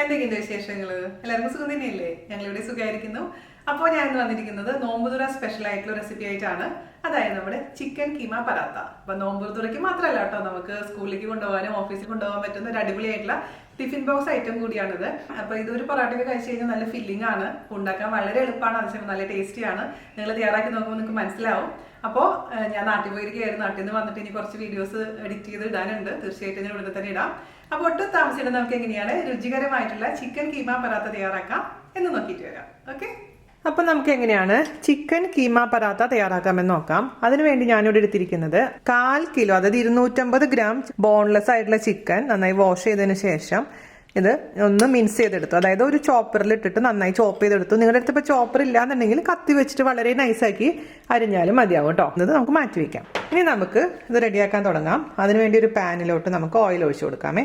എന്തൊക്കെയുണ്ട് വിശേഷങ്ങൾ? എല്ലാവർക്കും സുഖം തന്നെയല്ലേ? ഞങ്ങളിവിടെ സുഖമായിരിക്കുന്നു. അപ്പോൾ ഞാൻ ഇന്ന് വന്നിരിക്കുന്നത് നോമ്പുതുറ സ്പെഷ്യൽ ആയിട്ടുള്ള റെസിപ്പി ആയിട്ടാണ്. അതായത് നമ്മുടെ ചിക്കൻ കീമ പരാത്ത. അപ്പൊ നോമ്പുതുറയ്ക്ക് മാത്രമല്ല കേട്ടോ, നമുക്ക് സ്കൂളിലേക്ക് കൊണ്ടുപോകാനും ഓഫീസിൽ കൊണ്ടുപോകാൻ പറ്റുന്ന ഒരു അടിപൊളിയായിട്ടുള്ള ടിഫിൻ ബോക്സ് ഐറ്റം കൂടിയാണിത്. അപ്പൊ ഇതൊരു പൊറാട്ടയൊക്കെ കഴിച്ചു കഴിഞ്ഞാൽ നല്ല ഫില്ലിംഗ് ആണ്, ഉണ്ടാക്കാൻ വളരെ എളുപ്പമാണ്, അതേസമയം നല്ല ടേസ്റ്റിയാണ്. നിങ്ങൾ തയ്യാറാക്കി നോക്കുമ്പോൾ നിങ്ങൾക്ക് മനസ്സിലാവും. അപ്പോൾ ഞാൻ നാട്ടിൽ പോയിരിക്കുകയായിരുന്നു. നാട്ടിൽ നിന്ന് വന്നിട്ട് ഇനി കുറച്ച് വീഡിയോസ് എഡിറ്റ് ചെയ്ത് ഇടാനുണ്ട്. തീർച്ചയായിട്ടും ഞാൻ ഇവിടെ തന്നെ ഇടാം. അപ്പോൾ ഒട്ടും താമസിച്ചിട്ട് നമുക്ക് എങ്ങനെയാണ് രുചികരമായിട്ടുള്ള ചിക്കൻ കീമ പരാത്ത തയ്യാറാക്കാം എന്ന് നോക്കിയിട്ട് വരാം. ഓക്കെ, അപ്പം നമുക്ക് എങ്ങനെയാണ് ചിക്കൻ കീമ പരാത്ത തയ്യാറാക്കാമെന്ന് നോക്കാം. അതിനുവേണ്ടി ഞാനിവിടെ എടുത്തിരിക്കുന്നത് 1/4 കിലോ, അതായത് 250 ഗ്രാം ബോൺലെസ് ആയിട്ടുള്ള ചിക്കൻ നന്നായി വാഷ് ചെയ്തതിന് ശേഷം ഇത് ഒന്ന് മിൻസ് ചെയ്തെടുത്തു. അതായത് ഒരു ചോപ്പറിൽ ഇട്ടിട്ട് നന്നായി ചോപ്പ് ചെയ്തെടുത്തു. നിങ്ങളുടെ അടുത്ത് ഇപ്പോൾ ചോപ്പർ ഇല്ലാന്നുണ്ടെങ്കിൽ കത്തി വെച്ചിട്ട് വളരെ നൈസാക്കി അരിഞ്ഞാലും മതിയാവും കേട്ടോ. ഇത് നമുക്ക് മാറ്റി വെക്കാം. ഇനി നമുക്ക് ഇത് റെഡിയാക്കാൻ തുടങ്ങാം. അതിനുവേണ്ടി ഒരു പാനിലോട്ട് നമുക്ക് ഓയിൽ ഒഴിച്ചു കൊടുക്കാമേ.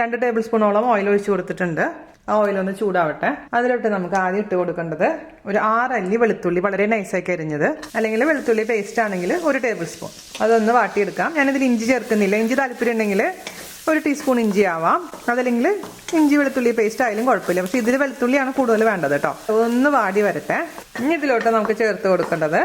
2 ടേബിൾ സ്പൂണോളം ഓയിൽ ഒഴിച്ചു കൊടുത്തിട്ടുണ്ട്. ആ ഓയിലൊന്ന് ചൂടാവട്ടെ. അതിലോട്ട് നമുക്ക് ആദ്യം ഇട്ട് കൊടുക്കേണ്ടത് ഒരു 6 അല്ലി വെളുത്തുള്ളി, വളരെ നൈസാക്കി അരിഞ്ഞത്, അല്ലെങ്കിൽ വെളുത്തുള്ളി പേസ്റ്റ് ആണെങ്കിൽ 1 ടേബിൾ സ്പൂൺ. അതൊന്ന് വാട്ടിയെടുക്കാം. ഞാനിതിൽ ഇഞ്ചി ചേർക്കുന്നില്ല. ഇഞ്ചി താല്പര്യം ഉണ്ടെങ്കിൽ 1 ടീസ്പൂൺ ഇഞ്ചി ആവാം, അതല്ലെങ്കിൽ ഇഞ്ചി വെളുത്തുള്ളി പേസ്റ്റ് ആയാലും കുഴപ്പമില്ല. പക്ഷെ ഇതിൽ വെളുത്തുള്ളിയാണ് കൂടുതൽ വേണ്ടത് കേട്ടോ. ഒന്ന് വാടി വരട്ടെ. ഇനി ഇതിലോട്ട് നമുക്ക് ചേർത്ത് കൊടുക്കേണ്ടത്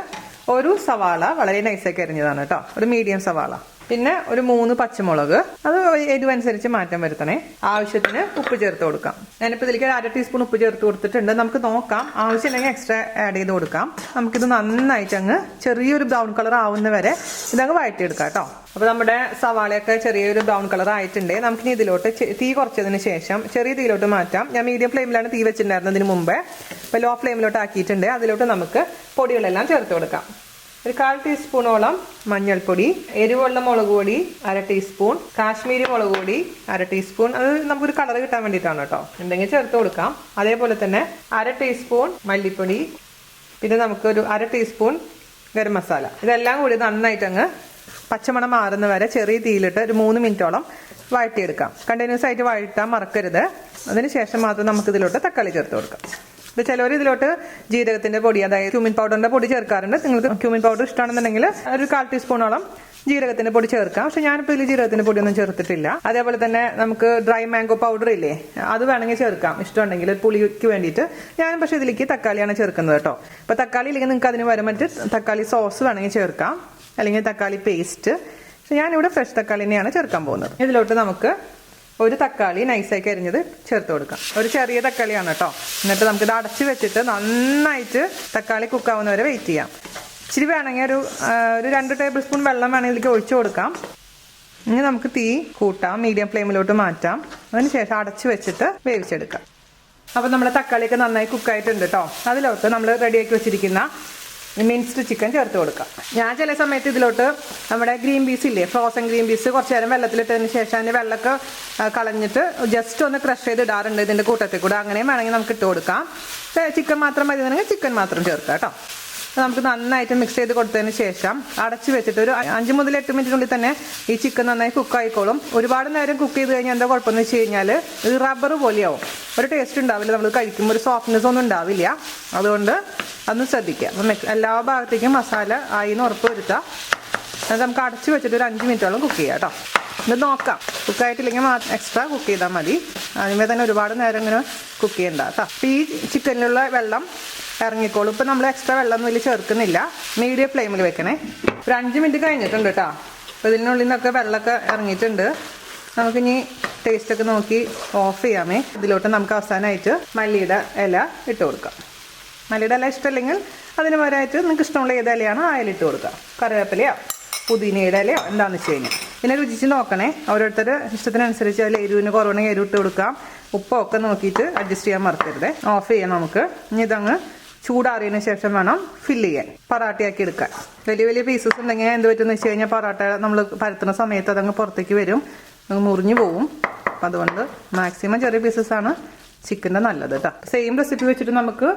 ഒരു സവാള, വളരെ നൈസാക്കി അരിഞ്ഞതാണ് കേട്ടോ, ഒരു മീഡിയം സവാള. പിന്നെ ഒരു 3 പച്ചമുളക്, അത് എരിവനുസരിച്ച് മാറ്റം വരുത്തണേ. ആവശ്യത്തിന് ഉപ്പ് ചേർത്ത് കൊടുക്കാം. ഞാനിപ്പോൾ ഇതിലേക്ക് 1/2 ടീസ്പൂൺ ഉപ്പ് ചേർത്ത് കൊടുത്തിട്ടുണ്ട്. നമുക്ക് നോക്കാം, ആവശ്യമില്ലെങ്കിൽ എക്സ്ട്രാ ആഡ് ചെയ്ത് കൊടുക്കാം. നമുക്കിത് നന്നായിട്ട് അങ്ങ് ചെറിയൊരു ബ്രൗൺ കളർ ആവുന്ന വരെ ഇതങ്ങ് വഴറ്റിയെടുക്കാം കേട്ടോ. അപ്പോൾ നമ്മുടെ സവാളയൊക്കെ ചെറിയൊരു ബ്രൗൺ കളർ ആയിട്ടുണ്ട്. നമുക്കിനി ഇതിലോട്ട് തീ കുറച്ചതിന് ശേഷം ചെറിയ തീയിലോട്ട് മാറ്റാം. ഞാൻ മീഡിയം ഫ്ലെയിമിലാണ് തീ വെച്ചിട്ടുണ്ടായിരുന്നതിന് മുമ്പേ. ഇപ്പോൾ ലോ ഫ്ലെയിമിലോട്ട് ആക്കിയിട്ടുണ്ട്. അതിലോട്ട് നമുക്ക് പൊടികളെല്ലാം ചേർത്ത് കൊടുക്കാം. ഒരു 1/4 ടീസ്പൂണോളം മഞ്ഞൾപ്പൊടി, എരിവുള്ള മുളക് പൊടി 1/2 ടീസ്പൂൺ, കാശ്മീരി മുളക് പൊടി 1/2 ടീസ്പൂൺ. അത് നമുക്കൊരു കളർ കിട്ടാൻ വേണ്ടിയിട്ടാണ് കേട്ടോ, ഉണ്ടെങ്കിൽ ചേർത്ത് കൊടുക്കാം. അതേപോലെ തന്നെ 1/2 ടീസ്പൂൺ മല്ലിപ്പൊടി, പിന്നെ നമുക്കൊരു 1/2 ടീസ്പൂൺ ഗരം മസാല. ഇതെല്ലാം കൂടി നന്നായിട്ട് അങ്ങ് പച്ചമണം മാറുന്ന വരെ ചെറിയ തീയിലിട്ട് ഒരു 3 മിനിറ്റോളം വഴറ്റിയെടുക്കാം. കണ്ടിന്യൂസ് ആയിട്ട് വഴറ്റാൻ മറക്കരുത്. അതിനുശേഷം മാത്രം നമുക്ക് ഇതിലോട്ട് തക്കാളി ചേർത്ത് കൊടുക്കാം. ഇപ്പോൾ ചിലവർ ഇതിലോട്ട് ജീരകത്തിന്റെ പൊടി, അതായത് ക്യൂമിൻ പൗഡറിന്റെ പൊടി ചേർക്കാറുണ്ട്. നിങ്ങൾക്ക് ക്യൂമിൻ പൗഡർ ഇഷ്ടമാണെന്നുണ്ടെങ്കിൽ ഒരു 1/4 ടീസ്പൂണോളം ജീരകത്തിന്റെ പൊടി ചേർക്കാം. പക്ഷെ ഞാനിപ്പോൾ ഇതിൽ ജീരകത്തിന്റെ പൊടിയൊന്നും ചേർത്തിട്ടില്ല. അതേപോലെ തന്നെ നമുക്ക് ഡ്രൈ മാംഗോ പൗഡർ ഇല്ലേ, അത് വേണമെങ്കിൽ ചേർക്കാം ഇഷ്ടമുണ്ടെങ്കിൽ, പുളിക്ക് വേണ്ടിയിട്ട്. ഞാനും പക്ഷേ ഇതിലേക്ക് തക്കാളിയാണ് ചേർക്കുന്നത് കേട്ടോ. അപ്പോൾ തക്കാളി ഇല്ലെങ്കിൽ നിങ്ങൾക്ക് അതിന് വരാൻ മറ്റ് തക്കാളി സോസ് വേണമെങ്കിൽ ചേർക്കാം, അല്ലെങ്കിൽ തക്കാളി പേസ്റ്റ്. പക്ഷെ ഞാനിവിടെ ഫ്രഷ് തക്കാളി തന്നെയാണ് ചേർക്കാൻ പോകുന്നത്. ഇതിലോട്ട് നമുക്ക് ഒരു തക്കാളി നൈസാക്കി അരിഞ്ഞത് ചേർത്ത് കൊടുക്കാം. ഒരു ചെറിയ തക്കാളിയാണ് കേട്ടോ. എന്നിട്ട് നമുക്കിത് അടച്ച് വെച്ചിട്ട് നന്നായിട്ട് തക്കാളി കുക്കാവുന്ന വരെ വെയിറ്റ് ചെയ്യാം. ഇച്ചിരി വേണമെങ്കിൽ ഒരു 2 ടേബിൾ സ്പൂൺ വെള്ളം വേണമെങ്കിൽ ഇതിലേക്ക് ഒഴിച്ചു കൊടുക്കാം. ഇനി നമുക്ക് തീ കൂട്ടാം, മീഡിയം ഫ്ലെയിമിലോട്ട് മാറ്റാം. അതിനുശേഷം അടച്ച് വെച്ചിട്ട് വേവിച്ചെടുക്കാം. അപ്പോൾ നമ്മുടെ തക്കാളിയൊക്കെ നന്നായി കുക്കായിട്ടുണ്ട് കേട്ടോ. അതിലോട്ട് നമ്മൾ റെഡിയാക്കി വെച്ചിരിക്കുന്ന മിൻസ്ഡ് ചിക്കൻ ചേർത്ത് കൊടുക്കാം. ഞാൻ ചില സമയത്ത് ഇതിലോട്ട് നമ്മുടെ ഗ്രീൻ പീസ് ഇല്ലേ, ഫ്രോസൺ ഗ്രീൻ പീസ് കുറച്ച് നേരം വെള്ളത്തിലിട്ടതിന് ശേഷം അതിൻ്റെ വെള്ളമൊക്കെ കളഞ്ഞിട്ട് ജസ്റ്റ് ഒന്ന് ക്രഷ് ചെയ്ത് ഇടാറുണ്ട് ഇതിൻ്റെ കൂട്ടത്തിൽ കൂടെ. അങ്ങനെയും വേണമെങ്കിൽ നമുക്ക് ഇട്ട് കൊടുക്കാം. ചിക്കൻ മാത്രം മതി എന്നുണ്ടെങ്കിൽ ചിക്കൻ മാത്രം ചേർക്കാം കേട്ടോ. നമുക്ക് നന്നായിട്ട് മിക്സ് ചെയ്ത് കൊടുത്തതിന് ശേഷം അടച്ച് വെച്ചിട്ട് ഒരു 5 മുതൽ 8 മിനിറ്റിനുള്ളിൽ തന്നെ ഈ ചിക്കൻ നന്നായി കുക്കായിക്കോളും. ഒരുപാട് നേരം കുക്ക് ചെയ്ത് കഴിഞ്ഞാൽ എന്താ കുഴപ്പമെന്ന് വെച്ച് കഴിഞ്ഞാൽ ഇത് റബ്ബർ പോലെയാവും, ഒരു ടേസ്റ്റ് ഉണ്ടാവില്ല. നമ്മൾ കഴിക്കുമ്പോൾ ഒരു സോഫ്റ്റ്നെസ് ഒന്നും ഉണ്ടാവില്ല. അതുകൊണ്ട് അതൊന്ന് ശ്രദ്ധിക്കുക. അപ്പം എല്ലാ ഭാഗത്തേക്കും മസാല ആയിന്ന് ഉറപ്പ് വരുത്തുക. അത് നമുക്ക് അടച്ച് വെച്ചിട്ട് ഒരു 5 മിനിറ്റോളം കുക്ക് ചെയ്യാം കേട്ടോ. ഇത് നോക്കാം, കുക്കായിട്ടില്ലെങ്കിൽ എക്സ്ട്രാ കുക്ക് ചെയ്താൽ മതി. ആദ്യമേ തന്നെ ഒരുപാട് നേരം ഇങ്ങനെ കുക്ക് ചെയ്യണ്ട കേട്ടോ. ഈ ചിക്കനിലുള്ള വെള്ളം ഇറങ്ങിക്കോളും. ഇപ്പം നമ്മൾ എക്സ്ട്രാ വെള്ളമൊന്നും ഇതിൽ ചേർക്കുന്നില്ല. മീഡിയം ഫ്ലെയിമിൽ വെക്കണേ. ഒരു 5 മിനിറ്റ് കഴിഞ്ഞിട്ടുണ്ട് കേട്ടോ. അപ്പോൾ ഇതിനുള്ളിൽ നിന്നൊക്കെ വെള്ളമൊക്കെ ഇറങ്ങിയിട്ടുണ്ട്. നമുക്കിനി ടേസ്റ്റൊക്കെ നോക്കി ഓഫ് ചെയ്യാമേ. ഇതിലോട്ട് നമുക്ക് അവസാനമായിട്ട് മല്ലിയുടെ ഇല ഇട്ട് കൊടുക്കാം. മല്ലിയുടെ ഇല ഇഷ്ടമല്ലെങ്കിൽ അതിന് പകരമായിട്ട് നിങ്ങൾക്ക് ഇഷ്ടമുള്ള ഏത് ഇലയാണോ ആ ഇല ഇട്ട് കൊടുക്കുക. കറിവേപ്പിലയോ പുതിനയുടെ ഇലയോ എന്താണെന്ന് വെച്ച് കഴിഞ്ഞാൽ. പിന്നെ രുചിച്ച് നോക്കണേ, ഓരോരുത്തർ ഇഷ്ടത്തിനനുസരിച്ച് അതിൽ എരിവിന് കുറവുണ്ടെങ്കിൽ എരിവ് ഇട്ട് കൊടുക്കാം. ഉപ്പൊക്കെ നോക്കിയിട്ട് അഡ്ജസ്റ്റ് ചെയ്യാൻ മറക്കരുത്. ഓഫ് ചെയ്യാം നമുക്ക്. ഇനി ഇതങ്ങ് ചൂടാറിയതിന് ശേഷം വേണം ഫില്ല് ചെയ്യാൻ, പറാട്ടയാക്കി എടുക്കാൻ. വലിയ വലിയ പീസസ് ഉണ്ടെങ്കിൽ എന്ത് പറ്റുമെന്ന് വെച്ച് കഴിഞ്ഞാൽ പറാട്ട നമ്മൾ പരത്തുന്ന സമയത്ത് അതങ്ങ് പുറത്തേക്ക് വരും, മുറിഞ്ഞു പോവും. അപ്പം അതുകൊണ്ട് മാക്സിമം ചെറിയ പീസസാണ് ചിക്കൻ്റെ നല്ലത് കേട്ടോ. സെയിം റെസിപ്പി വെച്ചിട്ട് നമുക്ക്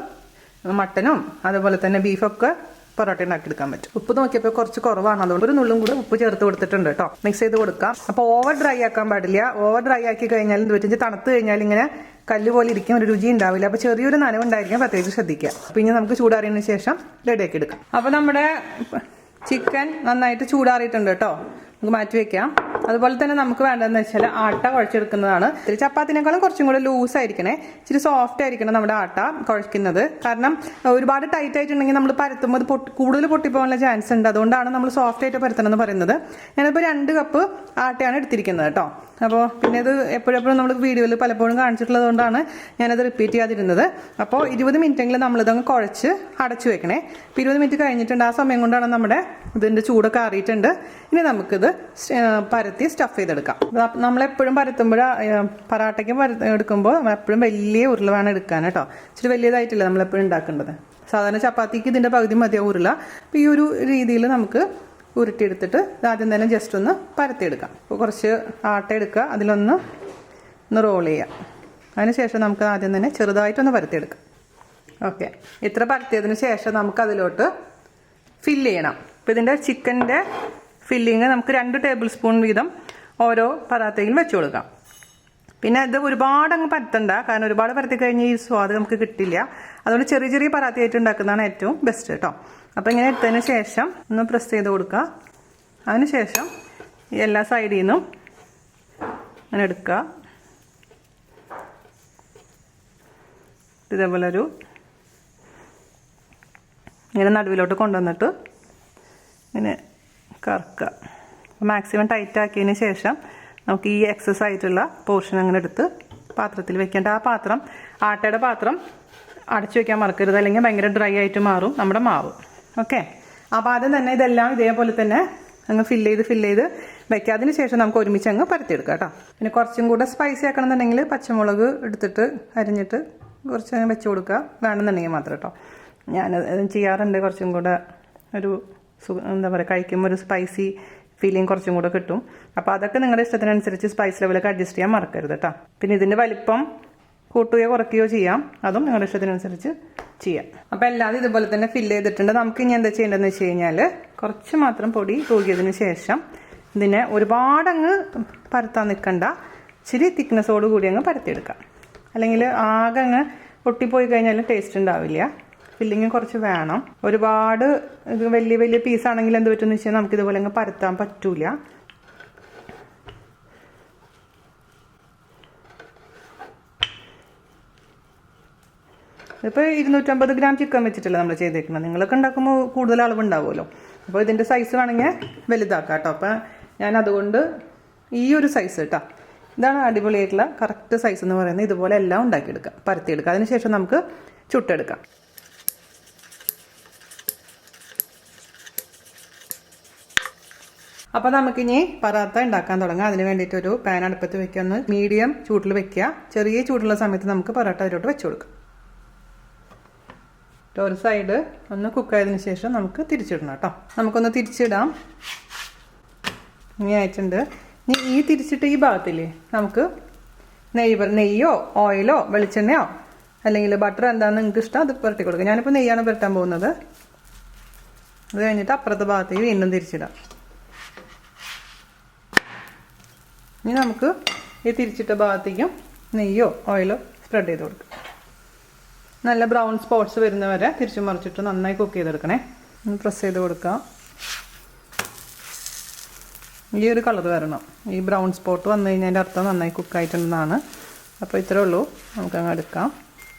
മട്ടനും അതുപോലെ തന്നെ ബീഫൊക്കെ പൊറോട്ട ഉണ്ടാക്കിയെടുക്കാൻ പറ്റും. ഉപ്പ് നോക്കിയപ്പോൾ കുറച്ച് കുറവാണ്, അതുകൊണ്ട് ഒരു നുള്ളും കൂടെ ഉപ്പ് ചേർത്ത് കൊടുത്തിട്ടുണ്ട് കേട്ടോ. മിക്സ് ചെയ്ത് കൊടുക്കാം. അപ്പോൾ ഓവർ ഡ്രൈ ആക്കാൻ പാടില്ല. ഓവർ ഡ്രൈ ആക്കി കഴിഞ്ഞാൽ എന്ത് പറ്റും, തണുത്ത് കഴിഞ്ഞാൽ ഇങ്ങനെ കല്ല് പോലെ ഇരിക്കും, ഒരു രുചി ഉണ്ടാവില്ല. അപ്പോൾ ചെറിയൊരു നനവുണ്ടായിരിക്കും, പ്രത്യേകിച്ച് ശ്രദ്ധിക്കുക. പിന്നെ നമുക്ക് ചൂടാറിയതിന് ശേഷം റെഡിയാക്കി എടുക്കാം. അപ്പോൾ നമ്മുടെ ചിക്കൻ നന്നായിട്ട് ചൂടാറിയിട്ടുണ്ട് കേട്ടോ. നമുക്ക് മാറ്റി വെക്കാം. അതുപോലെ തന്നെ നമുക്ക് വേണ്ടതെന്ന് വെച്ചാൽ ആട്ട കുഴച്ചെടുക്കുന്നതാണ്. ഇത്തിരി ചപ്പാത്തിനേക്കാളും കുറച്ചും കൂടെ ലൂസ് ആയിരിക്കണേ, ഇച്ചിരി സോഫ്റ്റ് ആയിരിക്കണം നമ്മുടെ ആട്ട കുഴക്കുന്നത്. കാരണം ഒരുപാട് ടൈറ്റ് ആയിട്ടുണ്ടെങ്കിൽ നമ്മൾ പരത്തുമ്പോൾ അത് കൂടുതൽ പൊട്ടിപ്പോകാനുള്ള ചാൻസ് ഉണ്ട്. അതുകൊണ്ടാണ് നമ്മൾ സോഫ്റ്റ് ആയിട്ട് പരത്തണം എന്ന് പറയുന്നത്. ഞാനിപ്പോൾ 2 കപ്പ് ആട്ടയാണ് എടുത്തിരിക്കുന്നത് കേട്ടോ. അപ്പോൾ പിന്നെ ഇത് എപ്പോഴെപ്പോഴും നമ്മൾ വീഡിയോയിൽ പലപ്പോഴും കാണിച്ചിട്ടുള്ളത് കൊണ്ടാണ് ഞാനത് റിപ്പീറ്റ് ചെയ്യാതിരുന്നത്. അപ്പോൾ 20 മിനിറ്റെങ്കിലും നമ്മളിതങ്ങ് കുഴച്ച് അടച്ചു വെക്കണേ. ഇപ്പോൾ 20 മിനിറ്റ് കഴിഞ്ഞിട്ടുണ്ട്. ആ സമയം കൊണ്ടാണ് നമ്മുടെ ഇതിൻ്റെ ചൂടൊക്കെ ആറിയിട്ടുണ്ട്. ഇനി നമുക്കിത് പരത്തി സ്റ്റഫ് ചെയ്തെടുക്കാം. നമ്മളെപ്പോഴും പരത്തുമ്പോൾ പറാട്ടയ്ക്ക് എടുക്കുമ്പോൾ നമ്മളെപ്പോഴും വലിയ ഉരുള വേണം എടുക്കാൻ കേട്ടോ. ഇച്ചിരി വലിയതായിട്ടില്ല നമ്മളെപ്പോഴും ഉണ്ടാക്കേണ്ടത്. സാധാരണ ചപ്പാത്തിക്ക് ഇതിൻ്റെ പകുതി മതിയാവും ഉരുള. അപ്പോൾ ഈ ഒരു രീതിയിൽ നമുക്ക് ഉരുട്ടിയെടുത്തിട്ട് ആദ്യം തന്നെ ജസ്റ്റ് ഒന്ന് പരത്തിയെടുക്കാം. അപ്പോൾ കുറച്ച് ആട്ട എടുക്കുക, അതിലൊന്ന് റോൾ ചെയ്യാം. അതിനുശേഷം നമുക്ക് ആദ്യം തന്നെ ചെറുതായിട്ടൊന്ന് പരത്തിയെടുക്കാം. ഓക്കെ, ഇത്ര പരത്തിയതിന് ശേഷം നമുക്ക് അതിലോട്ട് ഫില്ല് ചെയ്യണം. അപ്പോൾ ഇതിൻ്റെ ചിക്കൻ്റെ ഫില്ലിങ് നമുക്ക് 2 ടേബിൾ സ്പൂൺ വീതം ഓരോ പറാത്തയിലും വെച്ച് കൊടുക്കാം. പിന്നെ ഇത് ഒരുപാട് അങ്ങ് പരത്തണ്ട, കാരണം ഒരുപാട് പരത്തി കഴിഞ്ഞാൽ ഈ സ്വാദ് നമുക്ക് കിട്ടില്ല. അതുകൊണ്ട് ചെറിയ ചെറിയ പറാത്തയായിട്ട് ഉണ്ടാക്കുന്നതാണ് ഏറ്റവും ബെസ്റ്റ് കേട്ടോ. അപ്പോൾ ഇങ്ങനെ എടുത്തതിന് ശേഷം ഒന്ന് പ്രസ് ചെയ്ത് കൊടുക്കുക. അതിനുശേഷം എല്ലാ സൈഡിൽ നിന്നും അങ്ങനെ എടുക്കുക. ഇതേപോലെ ഇങ്ങനെ നടുവിലോട്ട് കൊണ്ടുവന്നിട്ട് ഇങ്ങനെ കറക്കുക. മാക്സിമം ടൈറ്റ് ആക്കിയതിന് ശേഷം നമുക്ക് ഈ എക്സസ് ആയിട്ടുള്ള പോർഷൻ അങ്ങനെ എടുത്ത് പാത്രത്തിൽ വെക്കേണ്ട. ആ പാത്രം, ആട്ടയുടെ പാത്രം അടച്ചു വെക്കാൻ മറക്കരുത്, അല്ലെങ്കിൽ ഭയങ്കര ഡ്രൈ ആയിട്ട് മാറും നമ്മുടെ മാവ്. ഓക്കെ, അപ്പോൾ ആദ്യം തന്നെ ഇതെല്ലാം ഇതേപോലെ തന്നെ അങ്ങ് ഫില്ല് ചെയ്ത് വെക്കുക. അതിന് ശേഷം നമുക്ക് ഒരുമിച്ച് അങ്ങ് പരത്തിയെടുക്കാം കേട്ടോ. പിന്നെ കുറച്ചും കൂടെ സ്പൈസി ആക്കണമെന്നുണ്ടെങ്കിൽ പച്ചമുളക് എടുത്തിട്ട് അരിഞ്ഞിട്ട് കുറച്ച് വെച്ച് കൊടുക്കുക, വേണമെന്നുണ്ടെങ്കിൽ മാത്രം കേട്ടോ. ഞാൻ ചെയ്യാറുണ്ട്. കുറച്ചും കൂടെ ഒരു എന്താ പറയുക, കഴിക്കുമ്പോൾ ഒരു സ്പൈസി ഫീലിംഗ് കുറച്ചും കൂടെ കിട്ടും. അപ്പോൾ അതൊക്കെ നിങ്ങളുടെ ഇഷ്ടത്തിനനുസരിച്ച് സ്പൈസ് ലെവലൊക്കെ അഡ്ജസ്റ്റ് ചെയ്യാൻ മറക്കരുത് കേട്ടോ. പിന്നെ ഇതിൻ്റെ വലിപ്പം കൂട്ടുകയോ കുറയ്ക്കുകയോ ചെയ്യാം, അതും നിങ്ങളുടെ ഇഷ്ടത്തിനനുസരിച്ച് ചെയ്യാം. അപ്പോൾ എല്ലാതും ഇതുപോലെ തന്നെ ഫില്ല് ചെയ്തിട്ടുണ്ട്. നമുക്ക് ഇനി എന്താ ചെയ്യേണ്ടതെന്ന് വെച്ച് കഴിഞ്ഞാൽ കുറച്ച് മാത്രം പൊടി തൂകിയതിന് ശേഷം ഇതിനെ ഒരുപാടങ്ങ് പരത്താൻ നിൽക്കണ്ട, ഇച്ചിരി തിക്നെസ്സോട് കൂടി അങ്ങ് പരത്തിയെടുക്കാം. അല്ലെങ്കിൽ ആകെ അങ്ങ് പൊട്ടിപ്പോയി കഴിഞ്ഞാൽ ടേസ്റ്റ് ഉണ്ടാവില്ല. ഫില്ലിങ് കുറച്ച് വേണം. ഒരുപാട് വലിയ വലിയ പീസാണെങ്കിൽ എന്ത് പറ്റുമെന്ന് വെച്ചാൽ നമുക്കിതുപോലെ അങ്ങ് പരത്താൻ പറ്റൂല. ഇപ്പോൾ 250 ഗ്രാം ചിക്കൻ വെച്ചിട്ടല്ല നമ്മൾ ചെയ്തേക്കുന്നത്. നിങ്ങളൊക്കെ ഉണ്ടാക്കുമ്പോൾ കൂടുതൽ അളവുണ്ടാവുമല്ലോ. അപ്പോൾ ഇതിൻ്റെ സൈസ് വേണമെങ്കിൽ വലുതാക്കാം കേട്ടോ. അപ്പോൾ ഞാൻ അതുകൊണ്ട് ഈ ഒരു സൈസ് കേട്ടോ, ഇതാണ് അടിപൊളിയായിട്ടുള്ള കറക്റ്റ് സൈസ് എന്ന് പറയുന്നത്. ഇതുപോലെ എല്ലാം ഉണ്ടാക്കിയെടുക്കാം, പരത്തിയെടുക്കാം. അതിനുശേഷം നമുക്ക് ചുട്ടെടുക്കാം. അപ്പോൾ നമുക്കിനി പറാത്ത ഉണ്ടാക്കാൻ തുടങ്ങാം. അതിന് വേണ്ടിയിട്ടൊരു പാൻ അടുപ്പത്ത് വെക്കുക, ഒന്ന് മീഡിയം ചൂട്ടിൽ വെക്കുക. ചെറിയ ചൂടുള്ള സമയത്ത് നമുക്ക് പറാട്ട അതിലോട്ട് വെച്ച് കൊടുക്കാം. ഒരു സൈഡ് ഒന്ന് കുക്കായതിന് ശേഷം നമുക്ക് തിരിച്ചിടണം കേട്ടോ. നമുക്കൊന്ന് തിരിച്ചിടാം. ഇനി ആയിട്ടുണ്ട്. ഇനി ഈ തിരിച്ചിട്ട് ഈ ഭാഗത്തില്ലേ നമുക്ക് നെയ്യോ ഓയിലോ വെളിച്ചെണ്ണയോ അല്ലെങ്കിൽ ബട്ടർ എന്താണെന്ന് നിങ്ങൾക്ക് ഇഷ്ടം അത് പുരട്ടി കൊടുക്കുക. ഞാനിപ്പോൾ നെയ്യാണ് പുരട്ടാൻ പോകുന്നത്. അത് കഴിഞ്ഞിട്ട് അപ്പുറത്തെ ഭാഗത്തേക്ക് വീണ്ടും തിരിച്ചിടാം. ഇനി നമുക്ക് ഈ തിരിച്ചിട്ട ഭാഗത്തേക്കും നെയ്യോ ഓയിലോ സ്പ്രെഡ് ചെയ്ത് കൊടുക്കാം. നല്ല ബ്രൗൺ സ്പോട്ട്സ് വരുന്നവരെ തിരിച്ചു മറിച്ചിട്ട് നന്നായി കുക്ക് ചെയ്തെടുക്കണേ. ഒന്ന് പ്രസ് ചെയ്ത് കൊടുക്കാം. ഈ ഒരു കളർ വരണം. ഈ ബ്രൗൺ സ്പോട്ട് വന്നു കഴിഞ്ഞാൽ അതിൻ്റെ അർത്ഥം നന്നായി കുക്കായിട്ടുണ്ടെന്നാണ്. അപ്പോൾ ഇത്രേ ഉള്ളൂ, നമുക്കങ്ങ് എടുക്കാം.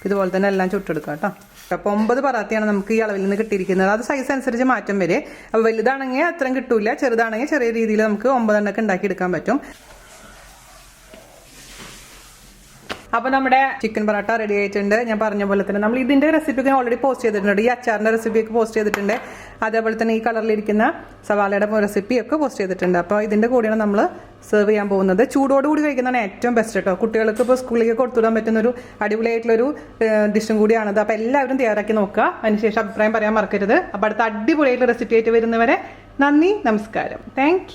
ഇതുപോലെ തന്നെ എല്ലാം ചുട്ടെടുക്കാം കേട്ടോ. അപ്പോൾ 9 പറാത്തയാണ് നമുക്ക് ഈ അളവിൽ നിന്ന് കിട്ടിയിരിക്കുന്നത്. അത് സൈസ് അനുസരിച്ച് മാറ്റം വരെ. അപ്പോൾ വലുതാണെങ്കിൽ അത്രയും കിട്ടൂല, ചെറുതാണെങ്കിൽ ചെറിയ രീതിയിൽ നമുക്ക് 9 എണ്ണമൊക്കെ ഉണ്ടാക്കിയെടുക്കാൻ പറ്റും. അപ്പോൾ നമ്മുടെ ചിക്കൻ പറാട്ട റെഡി ആയിട്ടുണ്ട്. ഞാൻ പറഞ്ഞ പോലെ തന്നെ നമ്മൾ ഇതിൻ്റെ റെസിപ്പിയൊക്കെ ഓൾറെഡി പോസ്റ്റ് ചെയ്തിട്ടുണ്ട്. ഈ അച്ചാറിൻ്റെ റെസിപ്പിയൊക്കെ പോസ്റ്റ് ചെയ്തിട്ടുണ്ട്. അതേപോലെ തന്നെ ഈ കളറിലിരിക്കുന്ന സവാളയുടെ റെസിപ്പിയൊക്കെ പോസ്റ്റ് ചെയ്തിട്ടുണ്ട്. അപ്പോൾ ഇതിൻ്റെ കൂടെയാണ് നമ്മൾ സെർവ് ചെയ്യാൻ പോകുന്നത്. ചൂടോടുകൂടി കഴിക്കുന്നതാണ് ഏറ്റവും ബെസ്റ്റ് കേട്ടോ. കുട്ടികൾക്ക് ഇപ്പോൾ സ്കൂളിലേക്ക് കൊടുത്തുവിടാൻ പറ്റുന്നൊരു അടിപൊളിയായിട്ടുള്ളൊരു ഡിഷും കൂടിയാണത്. അപ്പോൾ എല്ലാവരും തയ്യാറാക്കി നോക്കുക. അതിനുശേഷം അഭിപ്രായം പറയാൻ മറക്കരുത്. അപ്പോൾ അടുത്ത അടിപൊളിയായിട്ടുള്ള റെസിപ്പി ആയിട്ട് വരുന്നവരെ നന്ദി, നമസ്കാരം. താങ്ക്